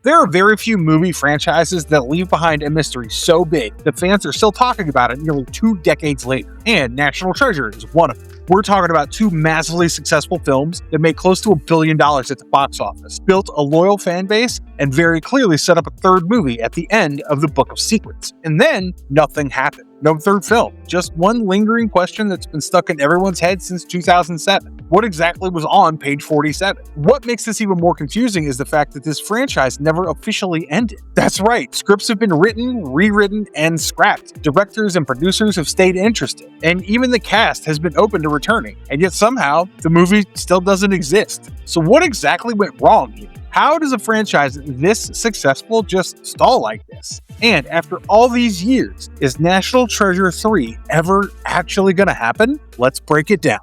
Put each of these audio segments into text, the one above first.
There are very few movie franchises that leave behind a mystery so big that fans are still talking about it nearly 2 decades later, and National Treasure is one of them. We're talking about 2 massively successful films that made close to $1 billion at the box office, built a loyal fan base, and very clearly set up a third movie at the end of the Book of Secrets. And then, nothing happened. No third film. Just one lingering question that's been stuck in everyone's head since 2007. What exactly was on page 47? What makes this even more confusing is the fact that this franchise never officially ended. That's right, scripts have been written, rewritten, and scrapped. Directors and producers have stayed interested, and even the cast has been open to returning, and yet somehow, the movie still doesn't exist. So what exactly went wrong here? How does a franchise this successful just stall like this? And after all these years, is National Treasure 3 ever actually gonna happen? Let's break it down.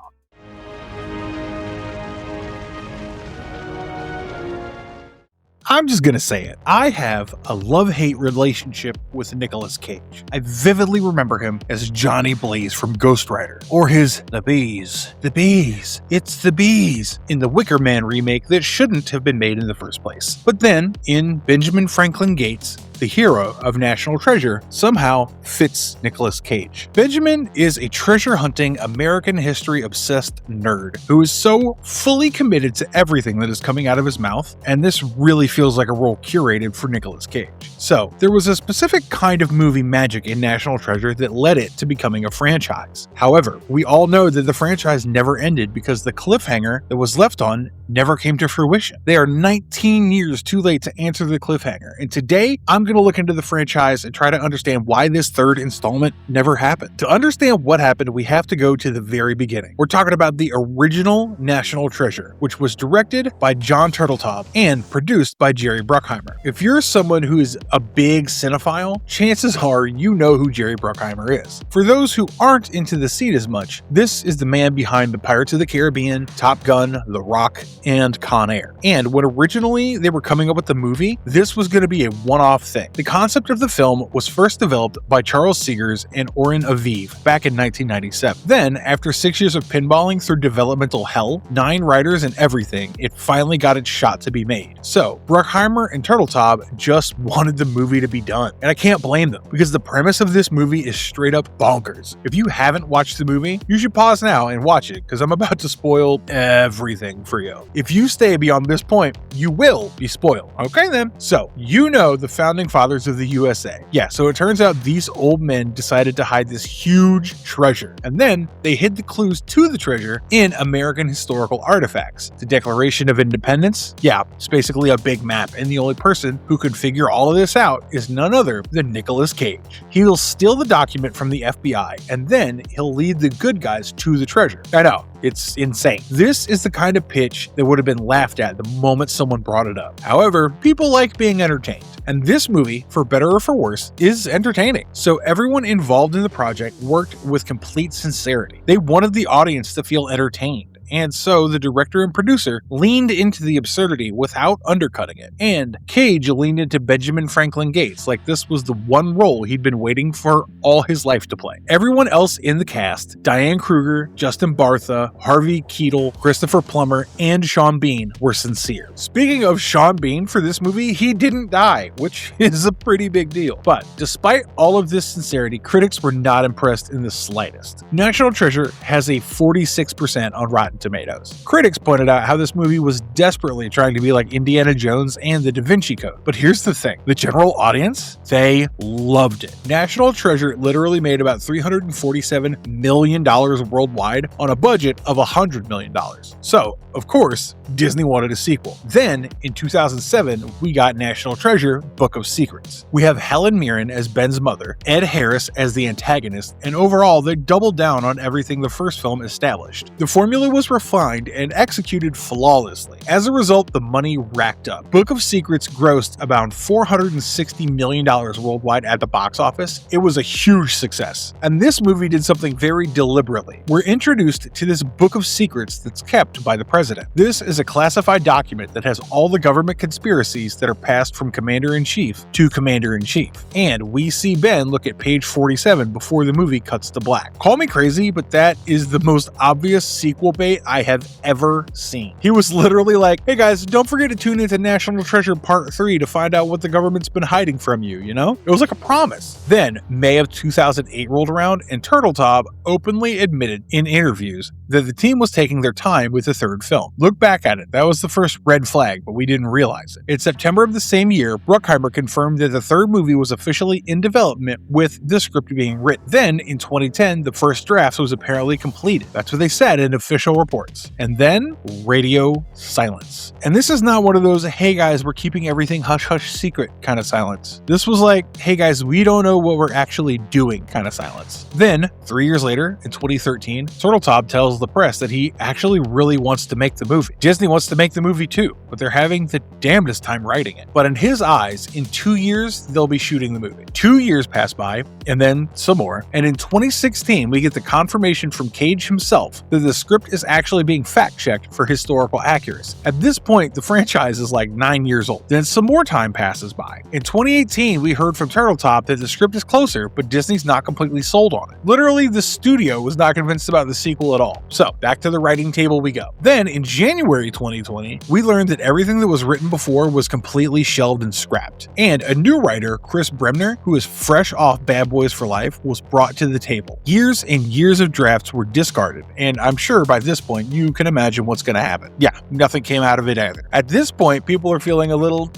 I'm just gonna say it. I have a love-hate relationship with Nicolas Cage. I vividly remember him as Johnny Blaze from Ghost Rider, or his The Bees. The Bees. It's the Bees in the Wicker Man remake that shouldn't have been made in the first place. But then, in Benjamin Franklin Gates, the hero of National Treasure, somehow fits Nicolas Cage. Benjamin is a treasure-hunting, American history-obsessed nerd who is so fully committed to everything that is coming out of his mouth, and this really feels like a role curated for Nicolas Cage. So, there was a specific kind of movie magic in National Treasure that led it to becoming a franchise. However, we all know that the franchise never ended because the cliffhanger that was left on never came to fruition. They are 19 years too late to answer the cliffhanger, and today I'm going to look into the franchise and try to understand why this third installment never happened. To understand what happened, we have to go to the very beginning. We're talking about the original National Treasure, which was directed by John Turteltaub and produced by Jerry Bruckheimer. If you're someone who is a big cinephile, chances are you know who Jerry Bruckheimer is. For those who aren't into the scene as much, this is the man behind the Pirates of the Caribbean, Top Gun, The Rock, and Con Air. And when originally they were coming up with the movie, this was going to be a one-off thing. The concept of the film was first developed by Charles Seegers and Oren Aviv back in 1997. Then, after 6 years of pinballing through developmental hell, 9 writers and everything, it finally got its shot to be made. So, Bruckheimer and Turteltaub just wanted the movie to be done. And I can't blame them, because the premise of this movie is straight up bonkers. If you haven't watched the movie, you should pause now and watch it, because I'm about to spoil everything for you. If you stay beyond this point, you will be spoiled. Okay then. So, you know the founding fathers of the USA. Yeah, so it turns out these old men decided to hide this huge treasure, and then they hid the clues to the treasure in American historical artifacts. The Declaration of Independence? Yeah, it's basically a big map, and the only person who could figure all of this out is none other than Nicolas Cage. He'll steal the document from the FBI, and then he'll lead the good guys to the treasure. I know, it's insane. This is the kind of pitch that would have been laughed at the moment someone brought it up. However, people like being entertained, and this movie, for better or for worse, is entertaining. So everyone involved in the project worked with complete sincerity. They wanted the audience to feel entertained. And so the director and producer leaned into the absurdity without undercutting it. And Cage leaned into Benjamin Franklin Gates like this was the one role he'd been waiting for all his life to play. Everyone else in the cast, Diane Kruger, Justin Bartha, Harvey Keitel, Christopher Plummer, and Sean Bean, were sincere. Speaking of Sean Bean, for this movie, he didn't die, which is a pretty big deal. But despite all of this sincerity, critics were not impressed in the slightest. National Treasure has a 46% on Rotten Tomatoes. Critics pointed out how this movie was desperately trying to be like Indiana Jones and the Da Vinci Code. But here's the thing, the general audience, they loved it. National Treasure literally made about $347 million worldwide on a budget of $100 million. So, of course, Disney wanted a sequel. Then, in 2007, we got National Treasure, Book of Secrets. We have Helen Mirren as Ben's mother, Ed Harris as the antagonist, and overall, they doubled down on everything the first film established. The formula was refined and executed flawlessly. As a result, the money racked up. Book of Secrets grossed about $460 million worldwide at the box office. It was a huge success. And this movie did something very deliberately. We're introduced to this Book of Secrets that's kept by the president. This is a classified document that has all the government conspiracies that are passed from Commander-in-Chief to Commander-in-Chief. And we see Ben look at page 47 before the movie cuts to black. Call me crazy, but that is the most obvious sequel bait way I have ever seen. He was literally like, hey guys, don't forget to tune into National Treasure Part 3 to find out what the government's been hiding from you, you know? It was like a promise. Then, May of 2008 rolled around, and Turtletop openly admitted in interviews that the team was taking their time with the third film. Look back at it, that was the first red flag, but we didn't realize it. In September of the same year, Bruckheimer confirmed that the third movie was officially in development with the script being written. Then, in 2010, the first draft was apparently completed. That's what they said in official reports. And then, radio silence. And this is not one of those, hey guys, we're keeping everything hush-hush secret kind of silence. This was like, hey guys, we don't know what we're actually doing kind of silence. Then, 3 years later, in 2013, Turtletop tells the press that he actually really wants to make the movie. Disney wants to make the movie too, but they're having the damnedest time writing it. But in his eyes, in 2 years, they'll be shooting the movie. 2 years pass by, and then some more. And in 2016, we get the confirmation from Cage himself that the script is actually being fact-checked for historical accuracy. At this point, the franchise is like 9 years old. Then some more time passes by. In 2018, we heard from Turtletop that the script is closer, but Disney's not completely sold on it. Literally, the studio was not convinced about the sequel at all. So, back to the writing table we go. Then, in January 2020, we learned that everything that was written before was completely shelved and scrapped. And a new writer, Chris Bremner, who is fresh off Bad Boys for Life, was brought to the table. Years and years of drafts were discarded, and I'm sure by this point you can imagine what's going to happen. Yeah, nothing came out of it either. At this point, people are feeling a little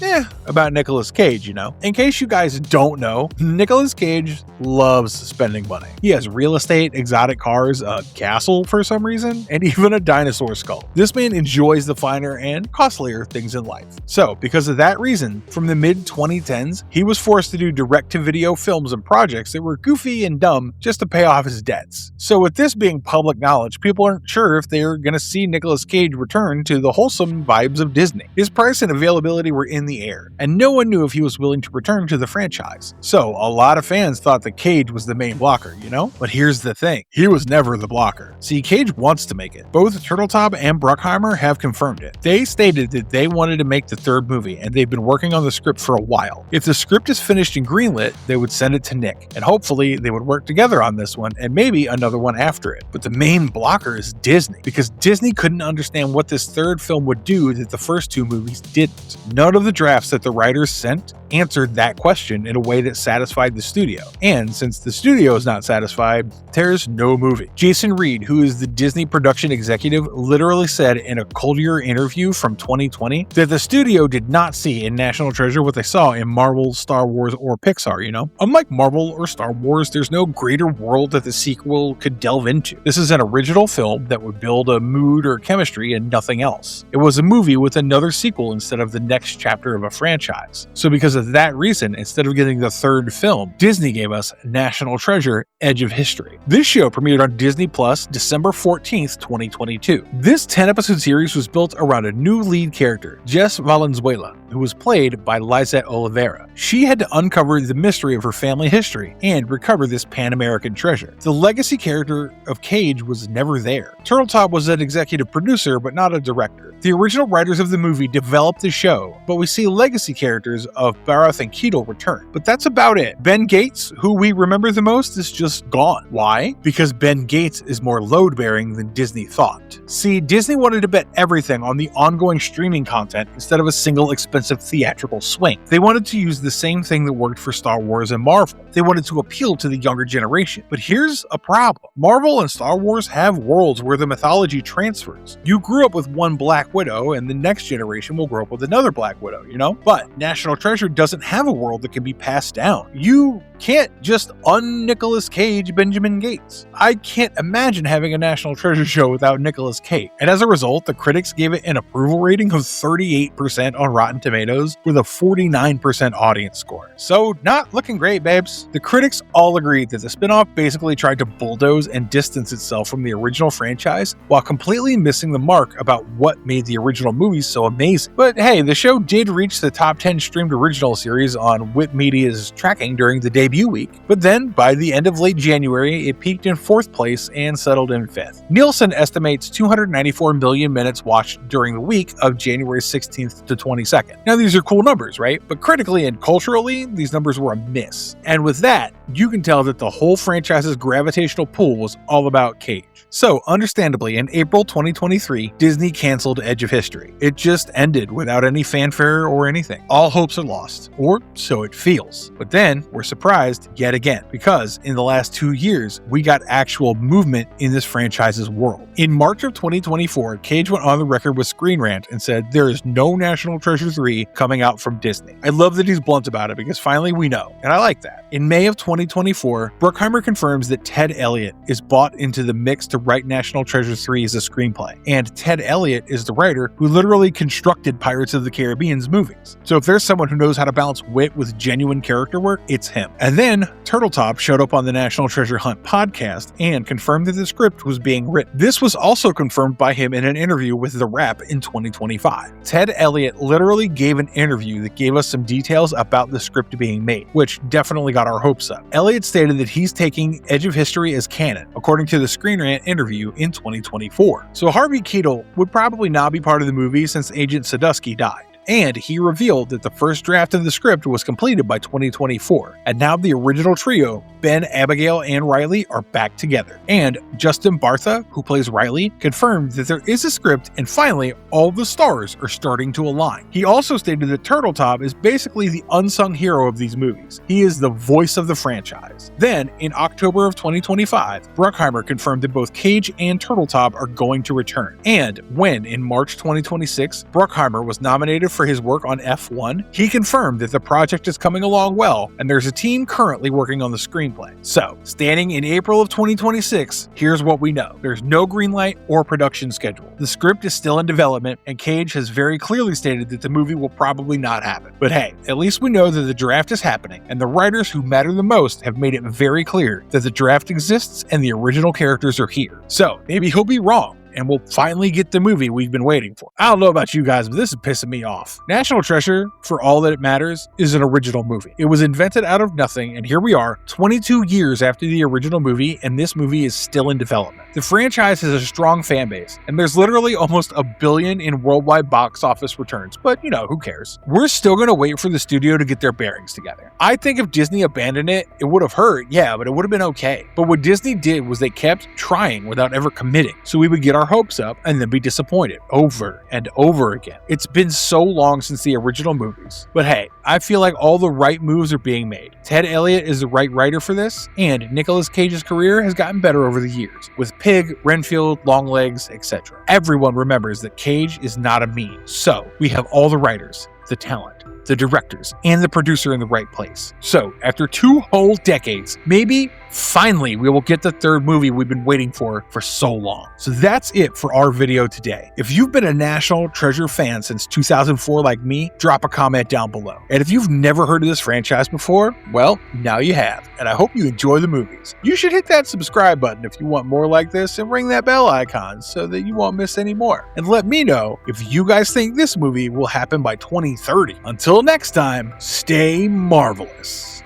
about Nicolas Cage, you know? In case you guys don't know, Nicolas Cage loves spending money. He has real estate, exotic cars, a castle for some reason, and even a dinosaur skull. This man enjoys the finer and costlier things in life. So, because of that reason, from the mid-2010s, he was forced to do direct-to-video films and projects that were goofy and dumb just to pay off his debts. So with this being public knowledge, people aren't sure if they're going to see Nicolas Cage return to the wholesome vibes of Disney. His price and availability were in the air, and no one knew if he was willing to return to the franchise. So a lot of fans thought that Cage was the main blocker, you know? But here's the thing, he was never the blocker. See, Cage wants to make it. Both Turtletop and Bruckheimer have confirmed it. They stated that they wanted to make the third movie, and they've been working on the script for a while. If the script is finished and greenlit, they would send it to Nick, and hopefully they would work together on this one and maybe another one after it. But the main blocker is Disney, because Disney couldn't understand what this third film would do that the first two movies didn't. None of the drafts that the writers sent answered that question in a way that satisfied the studio. And since the studio is not satisfied, there's no movie. Jason Reed, who is the Disney production executive, literally said in a Collier interview from 2020 that the studio did not see in National Treasure what they saw in Marvel, Star Wars, or Pixar, you know? Unlike Marvel or Star Wars, there's no greater world that the sequel could delve into. This is an original film that would build a mood or chemistry and nothing else. It was a movie with another sequel instead of the next chapter of a franchise. So because of that reason, instead of getting the third film, Disney gave us National Treasure: Edge of History. This show premiered on Disney Plus December 14th, 2022. This 10-episode series was built around a new lead character, Jess Valenzuela, who was played by Lizette Oliveira. She had to uncover the mystery of her family history and recover this Pan-American treasure. The legacy character of Cage was never there. Turtletop was an executive producer, but not a director. The original writers of the movie developed the show, but we see legacy characters of Barath and Keatle return. But that's about it. Ben Gates, who we remember the most, is just gone. Why? Because Ben Gates is more load-bearing than Disney thought. See, Disney wanted to bet everything on the ongoing streaming content instead of a single expensive theatrical swing. They wanted to use the same thing that worked for Star Wars and Marvel. They wanted to appeal to the younger generation. But here's a problem. Marvel and Star Wars have worlds where the mythology transfers. You grew up with one Black Widow, and the next generation will grow up with another Black Widow, you know? But National Treasure doesn't have a world that can be passed down. You can't just un-Nicolas Cage Benjamin Gates. I can't imagine having a National Treasure show without Nicolas Cage. And as a result, the critics gave it an approval rating of 38% on Rotten Tomatoes with a 49% audience score. So not looking great, babes. The critics all agreed that the spinoff basically tried to bulldoze and distance itself from the original franchise while completely missing the mark about what made the original movies so amazing. But hey, the show did reach the top 10 streamed original series on Whip Media's tracking during the debut week, but then by the end of late January, it peaked in 4th place and settled in 5th. Nielsen estimates 294 million minutes watched during the week of January 16th to 22nd. Now these are cool numbers, right? But critically and culturally, these numbers were a miss. And with that, you can tell that the whole franchise's gravitational pull was all about Cage. So, understandably, in April 2023, Disney canceled Edge of History. It just ended without any fanfare or anything. All hopes are lost, or so it feels. But then, we're surprised yet again, because in the last 2 years, we got actual movement in this franchise's world. In March of 2024, Cage went on the record with Screen Rant and said there is no National Treasure 3 coming out from Disney. I love that he's blunt about it because finally we know, and I like that. In May of 2024, Bruckheimer confirms that Ted Elliott is bought into the mix to write National Treasure 3 as a screenplay, and Ted Elliott is the writer who literally constructed Pirates of the Caribbean's movies. So if there's someone who knows how to balance wit with genuine character work, it's him. And then Turtletop showed up on the National Treasure Hunt podcast and confirmed that the script was being written. This was also confirmed by him in an interview with The Wrap in 2025. Ted Elliott literally gave an interview that gave us some details about the script being made, which definitely got our hopes up. Elliott stated that he's taking Edge of History as canon, according to the Screen Rant interview in 2024. So Harvey Keitel would probably not be part of the movie since Agent Sadusky died. And he revealed that the first draft of the script was completed by 2024, and now the original trio, Ben, Abigail, and Riley, are back together. And Justin Bartha, who plays Riley, confirmed that there is a script, and finally, all the stars are starting to align. He also stated that Turtletop is basically the unsung hero of these movies. He is the voice of the franchise. Then, in October of 2025, Bruckheimer confirmed that both Cage and Turtletop are going to return. And when, in March 2026, Bruckheimer was nominated for his work on F1, he confirmed that the project is coming along well, and there's a team currently working on the screenplay. So, standing in April of 2026, here's what we know. There's no greenlight or production schedule. The script is still in development, and Cage has very clearly stated that the movie will probably not happen. But hey, at least we know that the draft is happening, and the writers who matter the most have made it very clear that the draft exists and the original characters are here. So, maybe he'll be wrong, and we'll finally get the movie we've been waiting for. I don't know about you guys, but this is pissing me off. National Treasure, for all that it matters, is an original movie. It was invented out of nothing, and here we are, 22 years after the original movie, and this movie is still in development. The franchise has a strong fan base, and there's literally almost $1 billion in worldwide box office returns, but who cares? We're still gonna wait for the studio to get their bearings together. I think if Disney abandoned it, it would have hurt, yeah, but it would have been okay. But what Disney did was they kept trying without ever committing, so we would get our hopes up and then be disappointed over and over again. It's been so long since the original movies. But hey, I feel like all the right moves are being made. Ted Elliott is the right writer for this, and Nicolas Cage's career has gotten better over the years, with Pig, Renfield, Longlegs, etc. Everyone remembers that Cage is not a meme. So, we have all the writers, the talent, the directors, and the producer in the right place. So, after 2 whole decades, maybe finally we will get the third movie we've been waiting for so long. So that's it for our video today. If you've been a National Treasure fan since 2004 like me, drop a comment down below. And if you've never heard of this franchise before, well, now you have. And I hope you enjoy the movies. You should hit that subscribe button if you want more like this, and ring that bell icon so that you won't miss any more. And let me know if you guys think this movie will happen by 2030. Until next time, stay marvelous.